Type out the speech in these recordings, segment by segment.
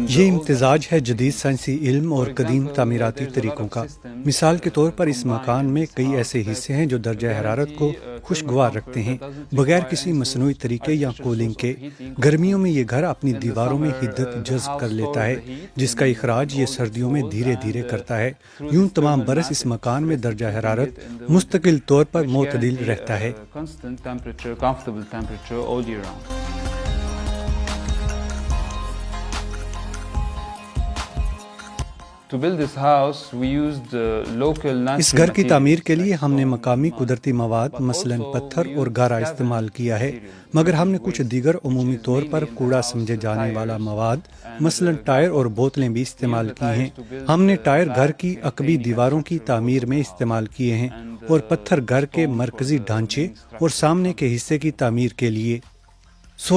یہ امتزاج ہے جدید سائنسی علم اور قدیم تعمیراتی طریقوں کا۔ مثال کے طور پر اس مکان میں کئی ایسے حصے ہیں جو درجہ حرارت کو خوشگوار رکھتے ہیں بغیر کسی مصنوعی طریقے یا کولنگ کے۔ گرمیوں میں یہ گھر اپنی دیواروں میں حدت جذب کر لیتا ہے جس کا اخراج یہ سردیوں میں دھیرے دھیرے کرتا ہے۔ یوں تمام برس اس مکان میں درجہ حرارت مستقل طور پر معتدل رہتا ہے۔ اس گھر کی تعمیر کے لیے ہم نے مقامی قدرتی مواد مثلاً پتھر اور گارا استعمال کیا ہے، مگر ہم نے کچھ دیگر عمومی طور پر کوڑا سمجھے جانے والا مواد مثلاً ٹائر اور بوتلیں بھی استعمال کی ہیں۔ ہم نے ٹائر گھر کی عقبی دیواروں کی تعمیر میں استعمال کیے ہیں اور پتھر گھر کے مرکزی ڈھانچے اور سامنے کے حصے کی تعمیر کے لیے۔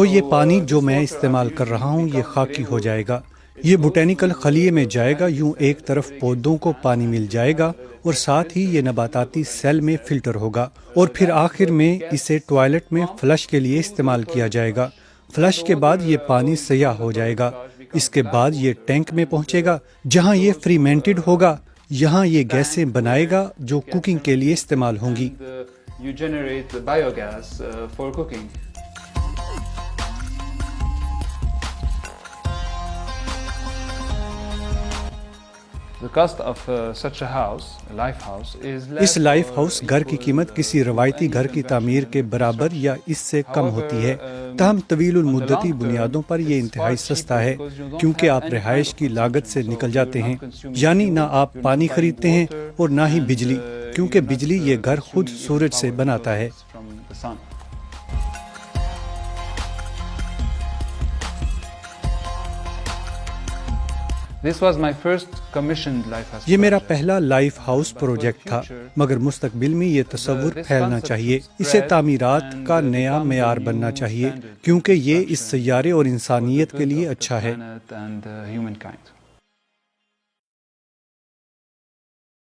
یہ پانی جو میں استعمال کر رہا ہوں یہ خاکی ہو جائے گا، یہ بوٹینیکل خلیے میں جائے گا، یوں ایک طرف پودوں کو پانی مل جائے گا اور ساتھ ہی یہ نباتاتی سیل میں فلٹر ہوگا، اور پھر آخر میں اسے ٹوائلٹ میں فلش کے لیے استعمال کیا جائے گا۔ فلش کے بعد یہ پانی سیاہ ہو جائے گا، اس کے بعد یہ ٹینک میں پہنچے گا جہاں یہ فریمنٹڈ ہوگا، یہاں یہ گیسیں بنائے گا جو کوکنگ کے لیے استعمال ہوں گی۔ اس لائف ہاؤس گھر کی قیمت کسی روایتی گھر کی تعمیر کے برابر یا اس سے کم ہوتی ہے، تاہم طویل المدتی بنیادوں پر یہ انتہائی سستا ہے کیونکہ آپ رہائش کی لاگت سے نکل جاتے ہیں، یعنی نہ آپ پانی خریدتے ہیں اور نہ ہی بجلی، کیونکہ بجلی یہ گھر خود سورج سے بناتا ہے۔ یہ میرا پہلا لائف ہاؤس پروجیکٹ تھا، مگر مستقبل میں یہ تصور پھیلنا چاہیے، اسے تعمیرات کا نیا معیار بننا چاہیے کیونکہ یہ اس سیارے اور انسانیت کے لیے اچھا ہے۔